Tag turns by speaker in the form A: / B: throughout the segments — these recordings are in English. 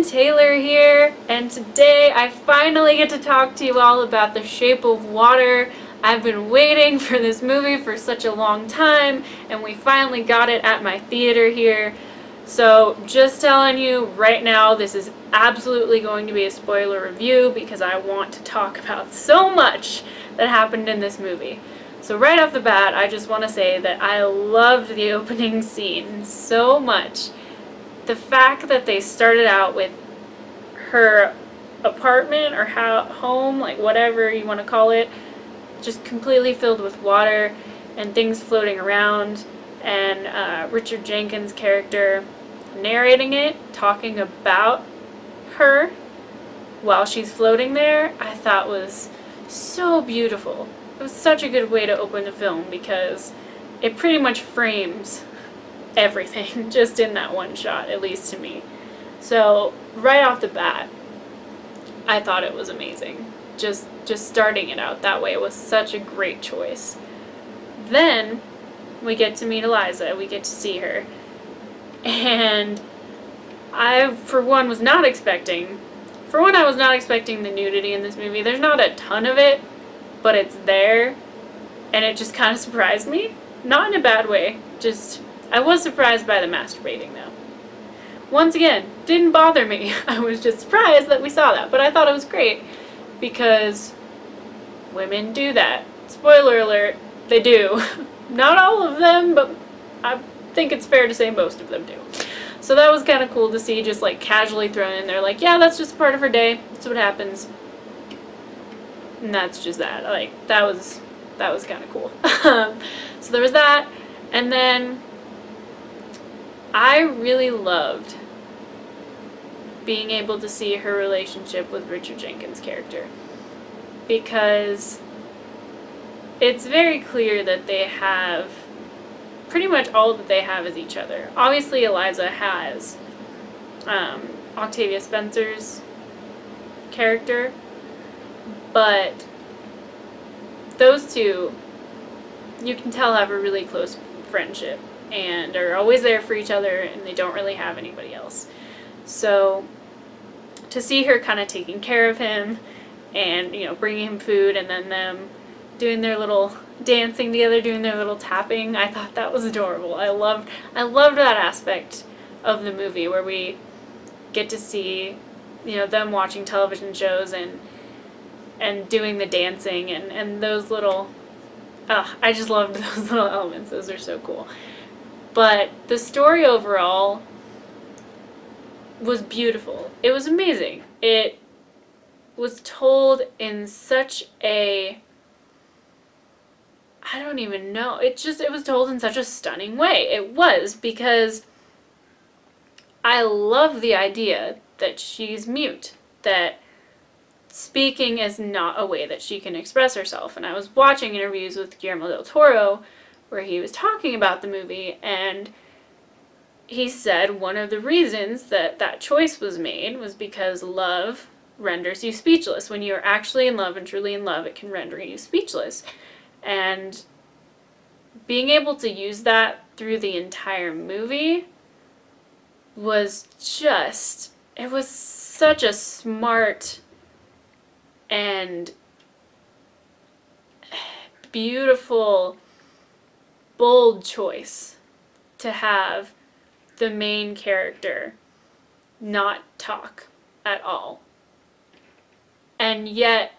A: Taylor here, and today I finally get to talk to you all about The Shape of Water. I've been waiting for this movie for such a long time, and we finally got it at my theater here. So just telling you right now, this is absolutely going to be a spoiler review because I want to talk about so much that happened in this movie. So right off the bat, I just want to say that I loved the opening scene so much. The fact that they started out with her apartment or home, like whatever you want to call it, just completely filled with water and things floating around, and Richard Jenkins' character narrating it, talking about her while she's floating there, I thought was so beautiful. It was such a good way to open the film because it pretty much frames everything just in that one shot, at least to me. So right off the bat, I thought it was amazing. Just starting it out that way was such a great choice. Then we get to meet Eliza, we get to see her, and I, for one, was not expecting the nudity in this movie. There's not a ton of it, but it's there, and it just kind of surprised me. Not in a bad way, just I was surprised by the masturbating, though. Once again, didn't bother me. I was just surprised that we saw that, but I thought it was great because women do that. Spoiler alert, they do. Not all of them, but I think it's fair to say most of them do. So that was kind of cool to see, just like casually thrown in there, like, yeah, that's just part of her day. That's what happens. And that's just that. Like, that was kind of cool. So there was that, and then I really loved being able to see her relationship with Richard Jenkins' character, because it's very clear that they have pretty much all that they have is each other. Obviously Eliza has Octavia Spencer's character, but those two, you can tell, have a really close friendship and are always there for each other, and they don't really have anybody else. So to see her kind of taking care of him and, you know, bringing him food, and then them doing their little dancing together, doing their little tapping, I thought that was adorable. I loved that aspect of the movie where we get to see, you know, them watching television shows and doing the dancing and those little, I just loved those little elements. Those are so cool. But the story overall was beautiful. It was amazing. It was told in such a, I don't even know, it was told in such a stunning way. It was, because I love the idea that she's mute, that speaking is not a way that she can express herself. And I was watching interviews with Guillermo del Toro where he was talking about the movie, and he said one of the reasons that that choice was made was because love renders you speechless. When you're actually in love and truly in love, it can render you speechless. And being able to use that through the entire movie was just, it was such a smart and beautiful, bold choice to have the main character not talk at all, and yet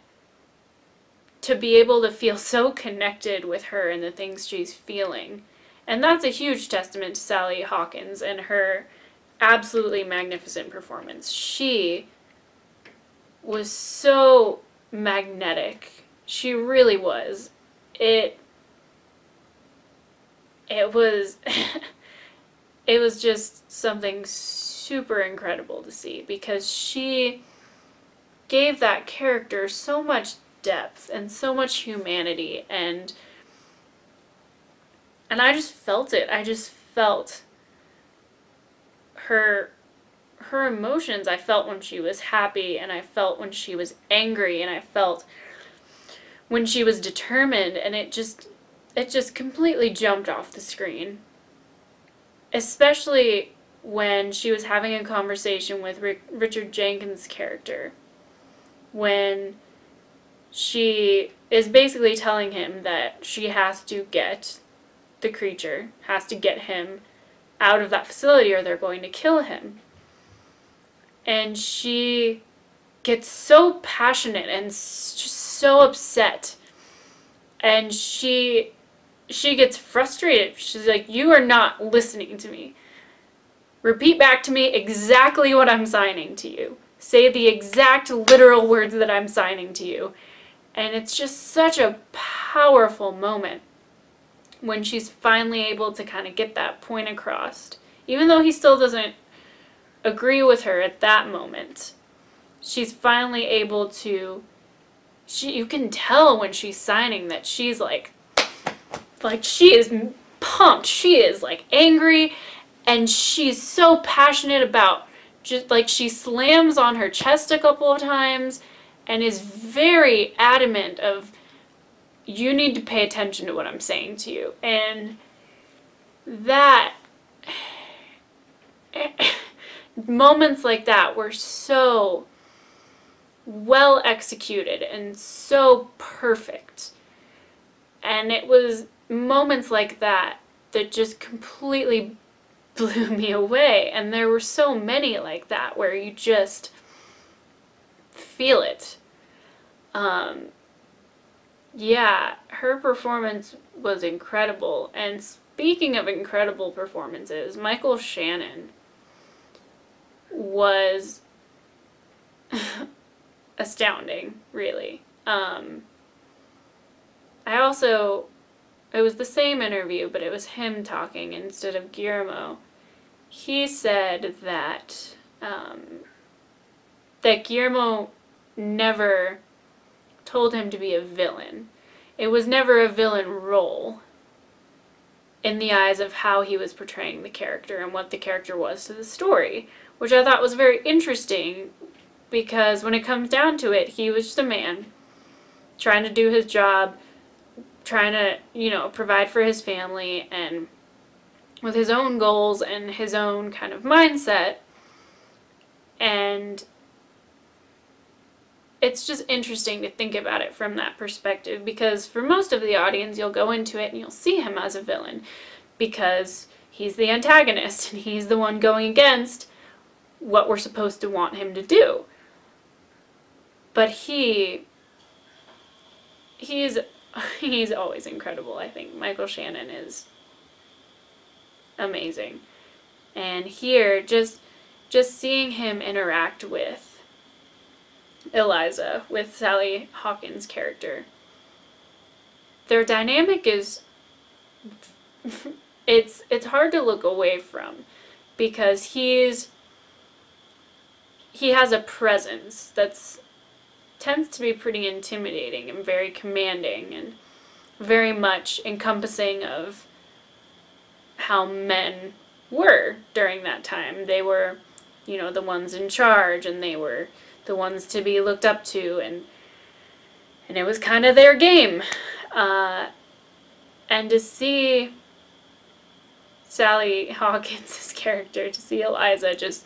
A: to be able to feel so connected with her and the things she's feeling. And that's a huge testament to Sally Hawkins and her absolutely magnificent performance. She was so magnetic. She really was. It was it was just something super incredible to see, because she gave that character so much depth and so much humanity, and I just felt it. I just felt her emotions. I felt when she was happy, and I felt when she was angry, and I felt when she was determined, and it just completely jumped off the screen. Especially when she was having a conversation with Richard Jenkins' character, when she is basically telling him that she has to get the creature, has to get him out of that facility or they're going to kill him. And she gets so passionate and just so upset. And she gets frustrated. She's like, "You are not listening to me. Repeat back to me exactly what I'm signing to you. Say the exact literal words that I'm signing to you." And it's just such a powerful moment when she's finally able to kind of get that point across. Even though he still doesn't agree with her at that moment, she's finally able to, you can tell when she's signing that she's like she is pumped. She is like angry, and she's so passionate about, just like, she slams on her chest a couple of times and is very adamant of, "You need to pay attention to what I'm saying to you." And that moments like that were so well executed and so perfect. And it was moments like that that just completely blew me away. And there were so many like that where you just feel it. Yeah, her performance was incredible. And speaking of incredible performances, Michael Shannon was astounding, really. It was the same interview, but it was him talking instead of Guillermo. He said that that Guillermo never told him to be a villain. It was never a villain role in the eyes of how he was portraying the character and what the character was to the story, which I thought was very interesting, because when it comes down to it, he was just a man trying to do his job, trying to, provide for his family, and with his own goals and his own kind of mindset. And it's just interesting to think about it from that perspective, because for most of the audience, you'll go into it and you'll see him as a villain because he's the antagonist and he's the one going against what we're supposed to want him to do. But he's always incredible, I think. Michael Shannon is amazing. And here, just seeing him interact with Eliza, with Sally Hawkins' character, their dynamic is, it's hard to look away from, because he has a presence that's tends to be pretty intimidating and very commanding and very much encompassing of how men were during that time. They were, the ones in charge, and they were the ones to be looked up to, and it was kind of their game. And to see Sally Hawkins' character, to see Eliza just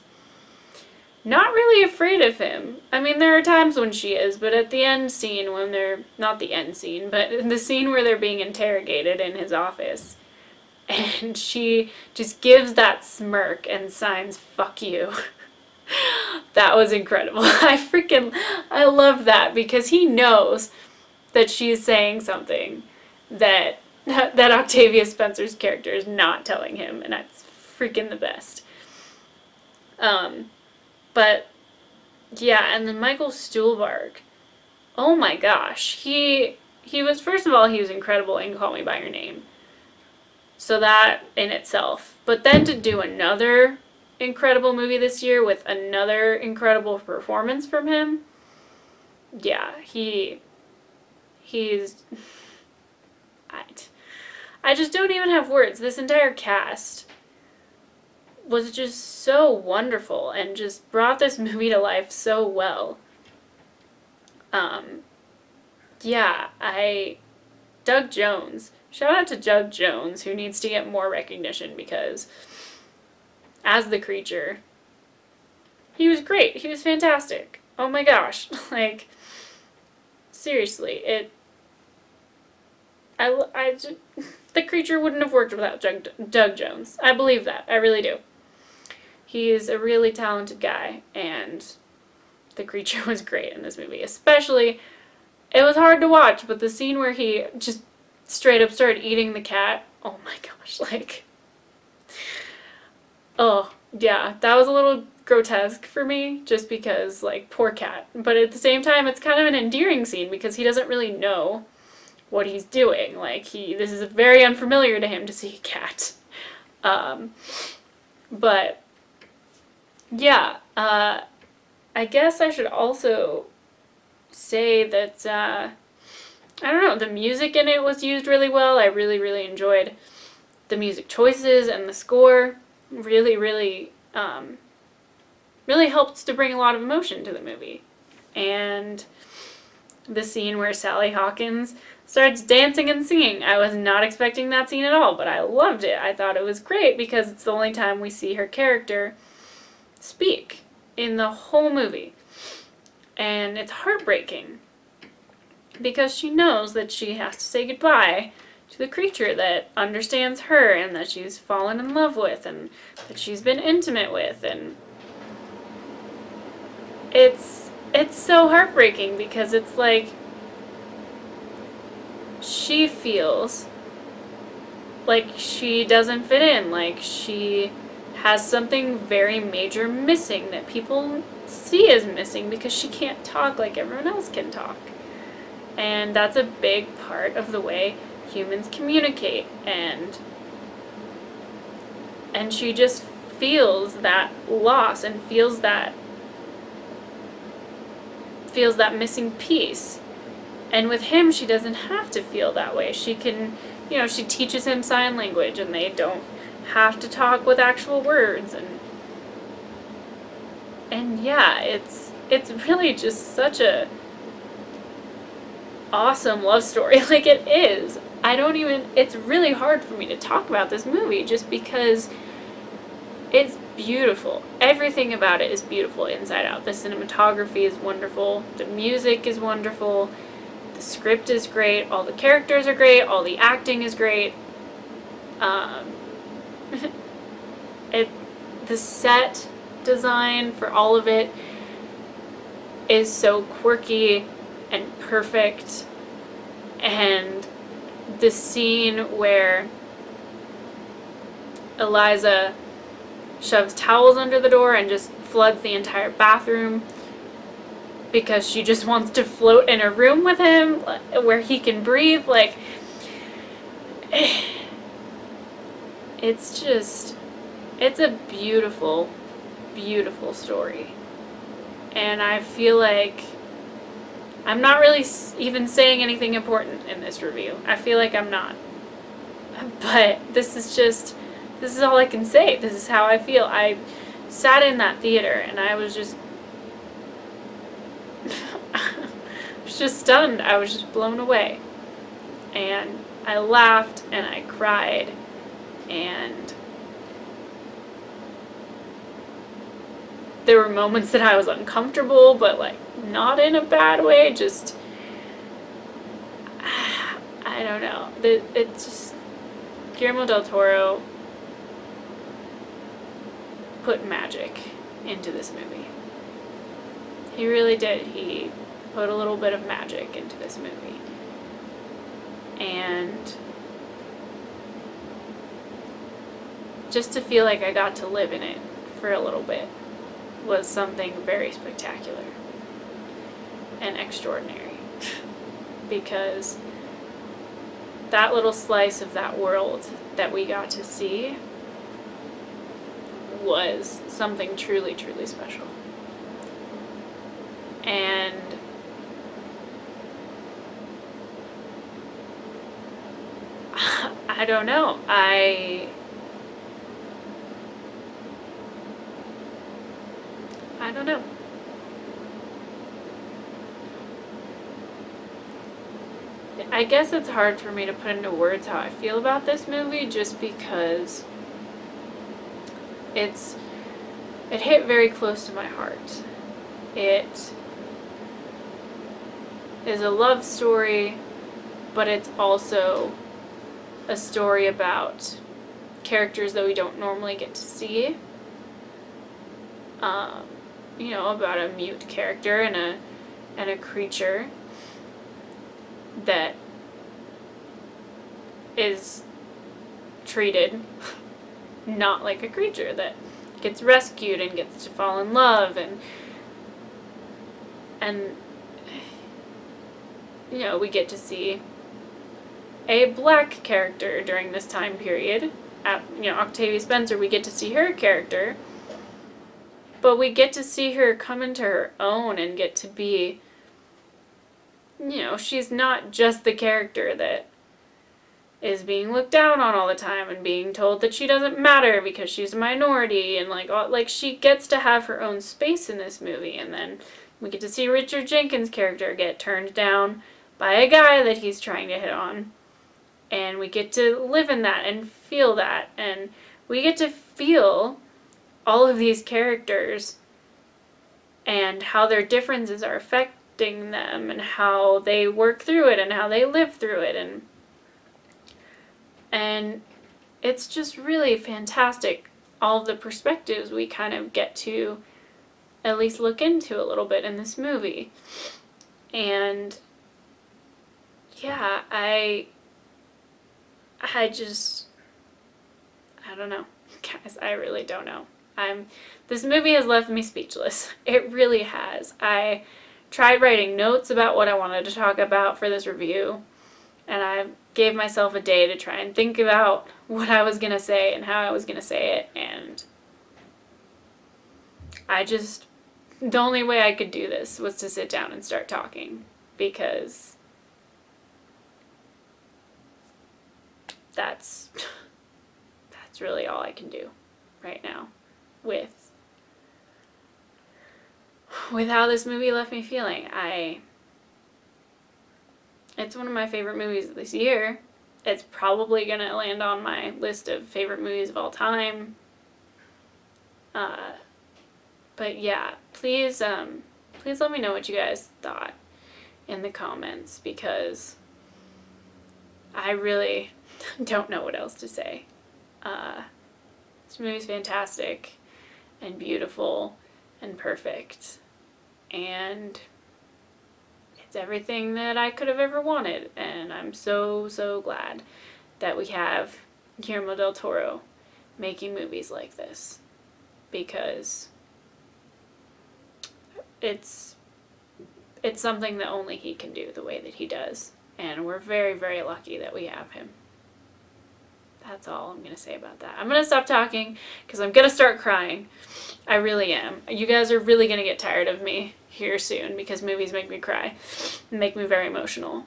A: not really afraid of him. I mean, there are times when she is, but at the end scene, when they're, not the end scene, but the scene where they're being interrogated in his office, and she just gives that smirk and signs, "Fuck you." That was incredible. I love that, because he knows that she's saying something that Octavia Spencer's character is not telling him, and that's freaking the best. But yeah, and then Michael Stuhlbarg, oh my gosh, he was, first of all, he was incredible in Call Me by Your Name, so that in itself, but then to do another incredible movie this year with another incredible performance from him, yeah, he's I just don't even have words. This entire cast was just so wonderful and just brought this movie to life so well. Yeah, Doug Jones. Shout out to Doug Jones, who needs to get more recognition, because as the creature. He was great. He was fantastic. Oh my gosh. Like, seriously, the creature wouldn't have worked without Doug Jones. I believe that. I really do. He is a really talented guy, and the creature was great in this movie. Especially, it was hard to watch, but the scene where he just straight up started eating the cat, oh my gosh, like, oh, yeah, that was a little grotesque for me, just because, like, poor cat. But at the same time, it's kind of an endearing scene, because he doesn't really know what he's doing. Like, this is very unfamiliar to him to see a cat. But, yeah, I guess I should also say that, I don't know, the music in it was used really well. I really, really enjoyed the music choices and the score. Really, really, really helped to bring a lot of emotion to the movie. And the scene where Sally Hawkins starts dancing and singing. I was not expecting that scene at all, but I loved it. I thought it was great because it's the only time we see her character speak in the whole movie. And it's heartbreaking because she knows that she has to say goodbye to the creature that understands her and that she's fallen in love with and that she's been intimate with. And it's so heartbreaking because it's like she feels like she doesn't fit in, like she has something very major missing that people see as missing because she can't talk like everyone else can talk. And that's a big part of the way humans communicate, and she just feels that loss and feels that missing piece. And with him, she doesn't have to feel that way. She can, she teaches him sign language, and they don't have to talk with actual words. And yeah, it's really just such a awesome love story. Like, it is. It's really hard for me to talk about this movie just because it's beautiful. Everything about it is beautiful inside out. The cinematography is wonderful. The music is wonderful. The script is great. All the characters are great. All the acting is great. The set design for all of it is so quirky and perfect. And the scene where Eliza shoves towels under the door and just floods the entire bathroom because she just wants to float in a room with him where he can breathe, like, it's a beautiful, beautiful story. And I feel like I'm not really even saying anything important in this review. I feel like I'm not. But this is all I can say. This is how I feel. I sat in that theater and I was just stunned. I was just blown away. And I laughed and I cried, and there were moments that I was uncomfortable, but like not in a bad way, just I don't know. It's just Guillermo del Toro put magic into this movie. He really did. He put a little bit of magic into this movie. And just to feel like I got to live in it for a little bit was something very spectacular and extraordinary. Because that little slice of that world that we got to see was something truly, truly special. And I don't know. I don't know. I guess it's hard for me to put into words how I feel about this movie, just because it hit very close to my heart. It is a love story, but it's also a story about characters that we don't normally get to see. You know, about a mute character and a creature that is treated not like a creature, that gets rescued and gets to fall in love, and you know, we get to see a black character during this time period. You know, Octavia Spencer, we get to see her character, but we get to see her come into her own and get to be, you know, she's not just the character that is being looked down on all the time and being told that she doesn't matter because she's a minority, and like she gets to have her own space in this movie. And then we get to see Richard Jenkins' character get turned down by a guy that he's trying to hit on, and we get to live in that and feel that, and we get to feel all of these characters and how their differences are affecting them and how they work through it and how they live through it, and it's just really fantastic, all of the perspectives we kind of get to at least look into a little bit in this movie. And yeah, I don't know. Guys, I really don't know. This movie has left me speechless. It really has. I tried writing notes about what I wanted to talk about for this review, and I gave myself a day to try and think about what I was going to say and how I was going to say it, and the only way I could do this was to sit down and start talking, because that's really all I can do right now with how this movie left me feeling. It's one of my favorite movies of this year. It's probably going to land on my list of favorite movies of all time. But yeah, please let me know what you guys thought in the comments, because I really don't know what else to say. This movie's fantastic and beautiful and perfect, and it's everything that I could have ever wanted, and I'm so, so glad that we have Guillermo del Toro making movies like this, because it's something that only he can do the way that he does, and we're very, very lucky that we have him. That's all I'm going to say about that. I'm going to stop talking because I'm going to start crying. I really am. You guys are really going to get tired of me here soon, because movies make me cry and make me very emotional.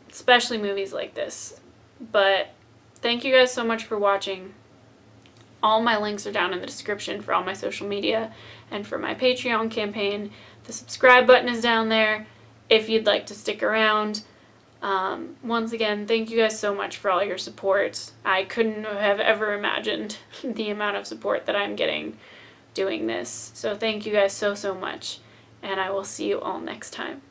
A: Especially movies like this. But thank you guys so much for watching. All my links are down in the description for all my social media and for my Patreon campaign. The subscribe button is down there if you'd like to stick around. Once again, thank you guys so much for all your support. I couldn't have ever imagined the amount of support that I'm getting doing this. So thank you guys so, so much, and I will see you all next time.